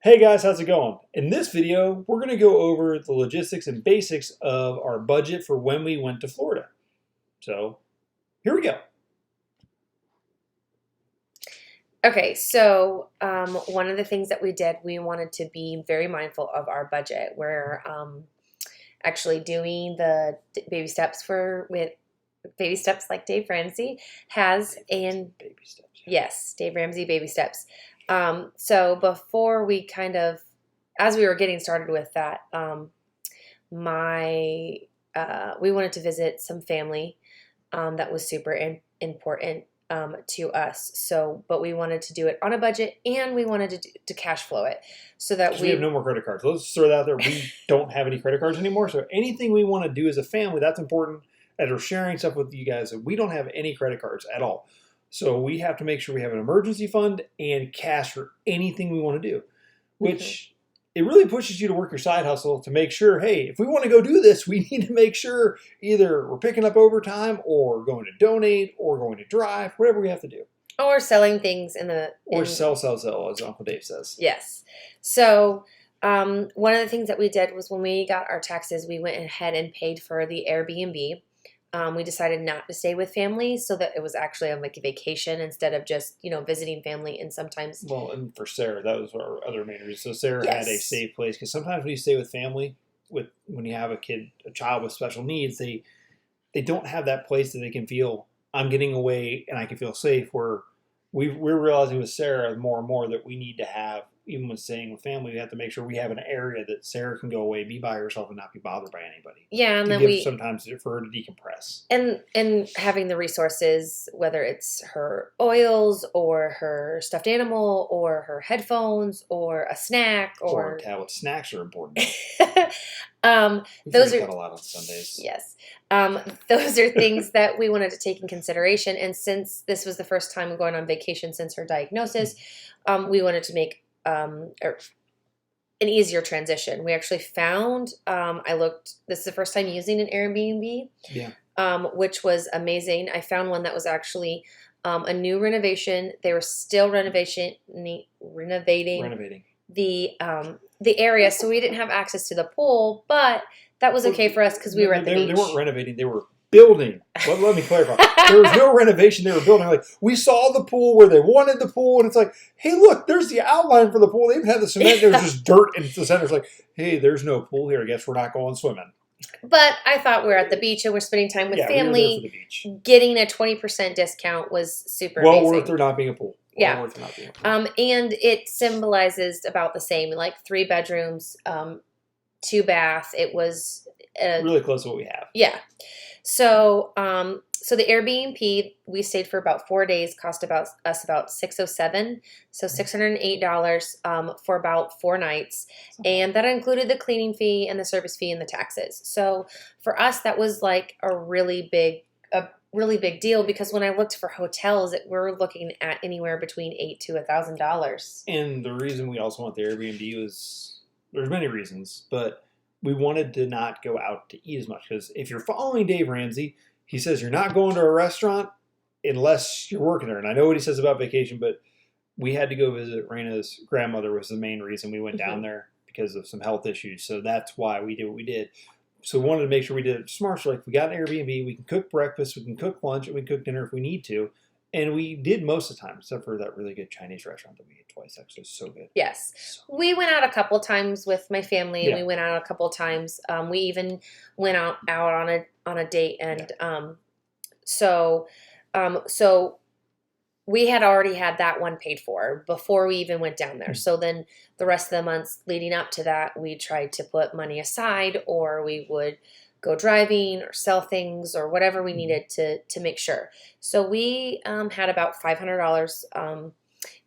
Hey guys, how's it going? In this video, we're going to go over the logistics and basics of our budget for when we went to Florida. So, here we go. Okay, so one of the things that we did, we wanted to be very mindful of our budget. We're actually doing the baby steps with baby steps like Dave Ramsey has, and Baby steps. yes, Dave Ramsey baby steps. So before we as we were getting started with that, my we wanted to visit some family that was super important to us. So, but we wanted to do it on a budget, and we wanted to cash flow it so that We have no more credit cards. Let's throw that out there. We don't have any credit cards anymore. So anything we want to do as a family, that's important. As we're sharing stuff with you guys, we don't have any credit cards at all. So we have to make sure we have an emergency fund and cash for anything we want to do, which it really pushes you to work your side hustle to make sure, hey, if we want to go do this, we need to make sure either we're picking up overtime or going to donate or going to drive, whatever we have to do. or selling things Or sell, as Uncle Dave says. Yes. So one of the things that we did was when we got our taxes, we went ahead and paid for the Airbnb. We decided not to stay with family so that it was actually on like a vacation instead of just, visiting family. And sometimes, Well, and for Sarah, that was our other main reason. So Sarah had a yes, safe place because sometimes when you stay with family, when you have a child with special needs, they don't have that place that they can feel I'm getting away and I can feel safe. Where we're realizing with Sarah more and more that we need to have, even when staying with family, we have to make sure we have an area that Sarah can go away, be by herself, and not be bothered by anybody. yeah, and To then give sometimes for her to decompress. and having the resources, whether it's her oils or her stuffed animal or her headphones or a snack Or or tablet snacks are important. We those forget are that a lot on Sundays. yes. Those are things that we wanted to take in consideration. And since this was the first time going on vacation since her diagnosis, we wanted to make an easier transition. We actually found, this is the first time using an Airbnb, Yeah. which was amazing. I found one that was actually a new renovation. They were still renovating the area, so we didn't have access to the pool, but that was okay for us because we were at the beach. They weren't renovating; they were building. Let me clarify. There was no renovation; they were building. Like we saw the pool where they wanted the pool, and it's like, hey, look, there's the outline for the pool. They even had the cement. There was just dirt in the center. It's like, hey, there's no pool here. I guess we're not going swimming. But I thought we were at the beach and we're spending time with family. We were there for the beach. Getting a 20% discount was super well amazing. Worth there not being a pool. Yeah. Worth there not being a pool. And it symbolizes about the same, like 3 bedrooms, 2 bath. It was really close to what we have. Yeah. So, so the Airbnb, we stayed for about 4 days, cost about $607, so $608 for about 4 nights, and that included the cleaning fee and the service fee and the taxes. So for us, that was like a really big deal because when I looked for hotels, we're looking at anywhere between $800 to $1,000. And the reason we also want the Airbnb was there's many reasons, but we wanted to not go out to eat as much because if you're following Dave Ramsey, he says you're not going to a restaurant unless you're working there. And I know what he says about vacation, but we had to go visit Reina's grandmother was the main reason we went down there because of some health issues. So that's why we did what we did. So we wanted to make sure we did it smart. So like we got an Airbnb, we can cook breakfast, we can cook lunch, and we can cook dinner if we need to. And we did most of the time, except for that really good Chinese restaurant that we ate twice. Actually, it's so good. Yes. We went out a couple times with my family. Yeah. We went out a couple times. We even went out on a date. And so we had already had that one paid for before we even went down there. So then the rest of the months leading up to that, we tried to put money aside, or we would go driving or sell things or whatever we needed to make sure. So we had about $500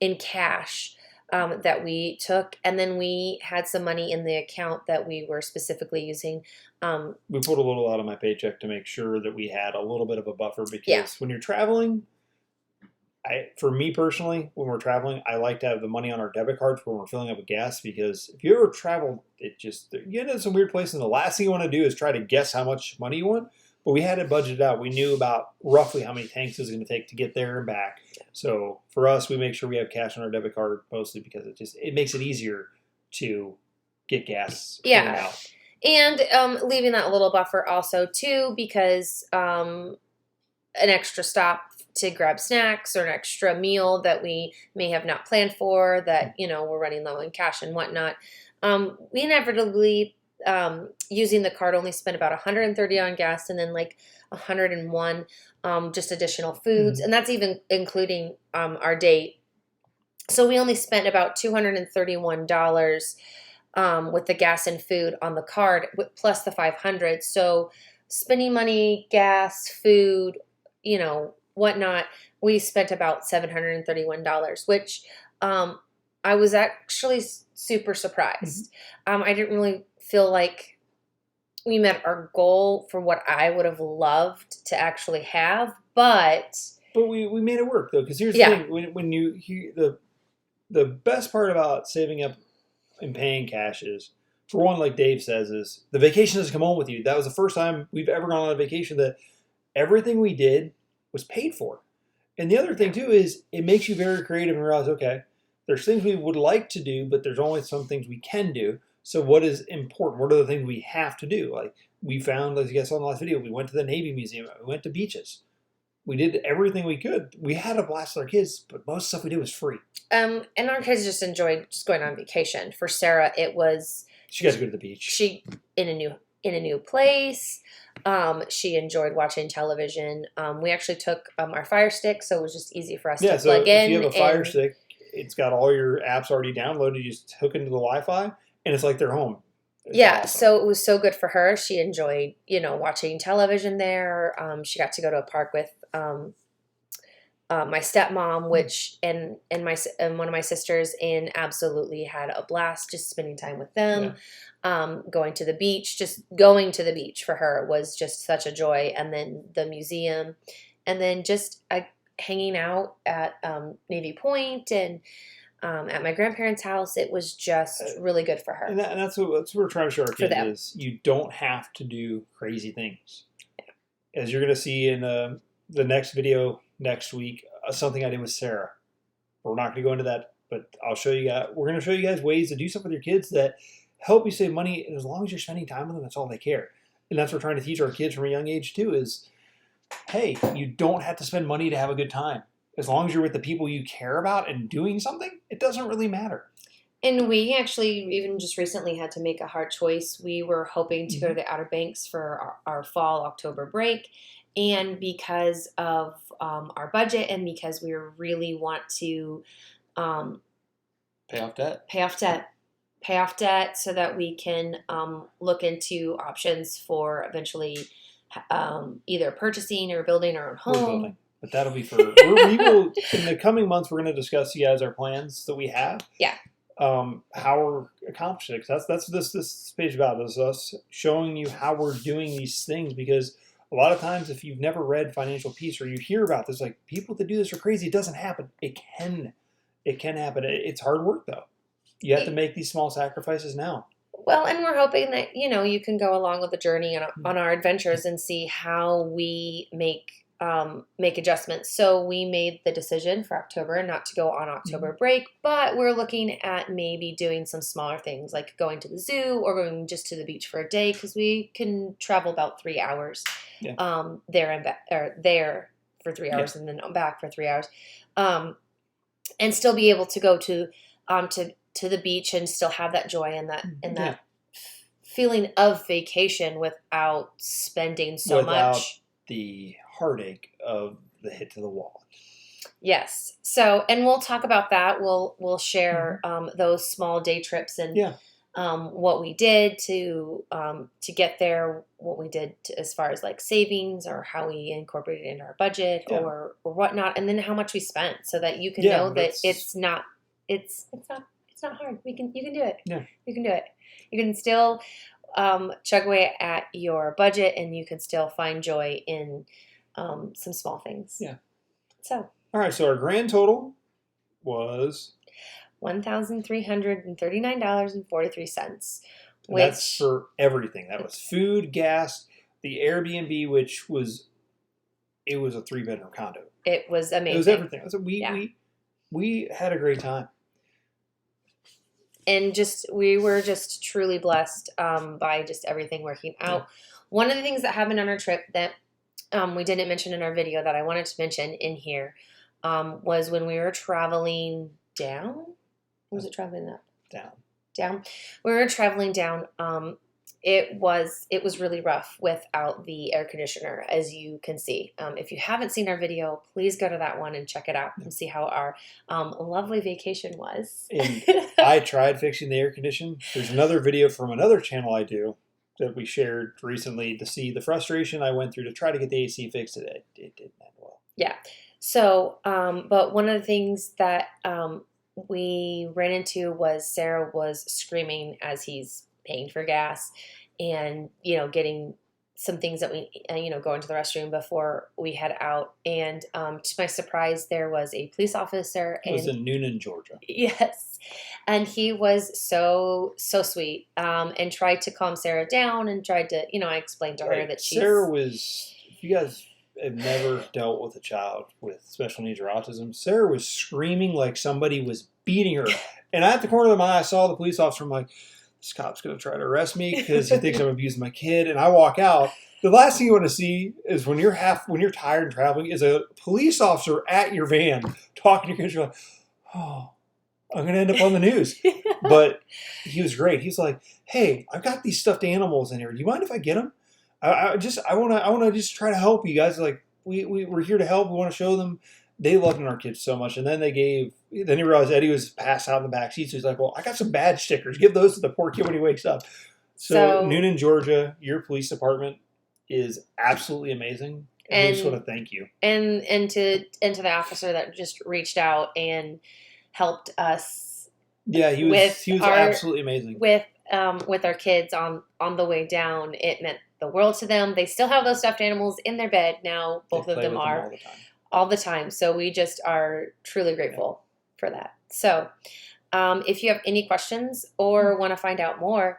in cash that we took, and then we had some money in the account that we were specifically using. We pulled a little out of my paycheck to make sure that we had a little bit of a buffer because when you're traveling, for me personally, when we're traveling, I like to have the money on our debit cards when we're filling up with gas because if you ever travel, you get into some weird places and the last thing you want to do is try to guess how much money you want. But we had it budgeted out. We knew about roughly how many tanks it was going to take to get there and back. So for us, we make sure we have cash on our debit card mostly because it makes it easier to get gas in Yeah. and out. And leaving that little buffer also too, because an extra stop to grab snacks or an extra meal that we may have not planned for, that we're running low in cash and whatnot. We inevitably, using the card, only spent about $130 on gas, and then like $101 just additional foods, and that's even including our date. So we only spent about $231 with the gas and food on the card, plus the $500. So spending money, gas, food, whatnot, we spent about $731, which I was actually super surprised. I didn't really feel like we met our goal for what I would have loved to actually have, but we made it work though, because here's the thing: when you hear the best part about saving up and paying cash is, for one, like Dave says, is the vacation doesn't come home with you. That was the first time we've ever gone on a vacation that everything we did was paid for. And the other thing too is it makes you very creative and realize, okay, there's things we would like to do, but there's only some things we can do. So what is important? What are the things we have to do? Like we found, as you guys saw in the last video, we went to the Navy Museum. We went to beaches. We did everything we could. We had a blast with our kids, but most stuff we did was free. And our kids just enjoyed just going on vacation. For Sarah, it was she got to go to the beach. She in a new place. She enjoyed watching television. We actually took our Fire Stick, so it was just easy for us to plug in. If you have a Fire Stick, it's got all your apps already downloaded. You just hook into the Wi-Fi, and it's like they're home. It's awesome. So it was so good for her. She enjoyed, watching television there. She got to go to a park with my stepmom, which and one of my sisters, and absolutely had a blast just spending time with them. Going to the beach, just going to the beach for her was just such a joy. And then the museum, and then just hanging out at Navy Point and at my grandparents' house. It was just really good for her. And that's what we're trying to show our kids is you don't have to do crazy things. As you're going to see in the next video next week, something I did with Sarah. We're not going to go into that, but I'll show you guys. We're going to show you guys ways to do stuff with your kids that help you save money. And as long as you're spending time with them, that's all they care. And that's what we're trying to teach our kids from a young age too is, hey, you don't have to spend money to have a good time. As long as you're with the people you care about and doing something, it doesn't really matter. And we actually even just recently had to make a hard choice. We were hoping to go to the Outer Banks for our fall October break. And because of our budget and because we really want to pay off debt so that we can look into options for eventually either purchasing or building our own home. We're building. But that'll be we will, in the coming months, we're going to discuss you guys our plans that we have. Yeah. How we're accomplishing it. That's what this page is about, is us showing you how we're doing these things, because a lot of times if you've never read Financial Peace or you hear about this, like people that do this are crazy. It doesn't happen. It can happen. It's hard work though. You have to make these small sacrifices now. Well, and we're hoping that, you can go along with the journey on our adventures and see how we make adjustments. So we made the decision for October not to go on October break, but we're looking at maybe doing some smaller things like going to the zoo or going just to the beach for a day, because we can travel about 3 hours there and back, or there for 3 hours and then back for 3 hours, and still be able to go to the beach and still have that joy and that feeling of vacation without spending so much. The heartache of the hit to the wall. Yes. So, and we'll talk about that. We'll share those small day trips and what we did to get there, what we did as far as like savings or how we incorporated it in our budget or whatnot, and then how much we spent, so that you can know that it's not hard. You can do it. Yeah. You can do it. You can still chug away at your budget, and you can still find joy in some small things. Yeah. So. All right. So our grand total was $1,339.43. That's for everything. That was food, gas, the Airbnb, which was a 3-bedroom condo. It was amazing. It was everything. We had a great time. and we were just truly blessed by just everything working out. One of the things that happened on our trip that we didn't mention in our video that I wanted to mention in here was when we were traveling down. Was it traveling up? Down. We were traveling down. It was really rough without the air conditioner, as you can see. If you haven't seen our video, please go to that one and check it out and see how our lovely vacation was. And I tried fixing the air conditioner. There's another video from another channel I do that we shared recently to see the frustration I went through to try to get the AC fixed. It didn't end well. Yeah. So, but one of the things that we ran into was Sarah was screaming as he's paying for gas and, getting some things that we, go into the restroom before we head out. And to my surprise, there was a police officer. It was in Noonan, Georgia. Yes. And he was so sweet and tried to calm Sarah down and tried to, I explained to her that Sarah was, if you guys have never dealt with a child with special needs or autism, Sarah was screaming like somebody was beating her. And at the corner of my eye, I saw the police officer. I'm like, this cop's going to try to arrest me because he thinks I'm abusing my kid. And I walk out. The last thing you want to see is when you're tired and traveling is a police officer at your van talking to your kids. You're like, oh, I'm going to end up on the news. But he was great. He's like, hey, I've got these stuffed animals in here. Do you mind if I get them? I want to just try to help you guys. Like we're here to help. We want to show them. They loved our kids so much. And then he realized Eddie was passed out in the back seat. So he's like, well, I got some badge stickers. Give those to the poor kid when he wakes up. So Noonan, Georgia, your police department is absolutely amazing. And we just want to thank you. And to the officer that just reached out and helped us. Yeah, he was absolutely amazing. With our kids on the way down. It meant the world to them. They still have those stuffed animals in their bed now. Both of them are all the time. So we just are truly grateful for that. So if you have any questions or want to find out more,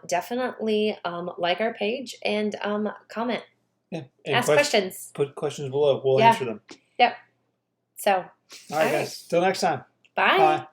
definitely like our page and comment. Yeah. Ask questions. Put questions below. We'll answer them. Yep. So. All right, guys. Till next time. Bye. Bye.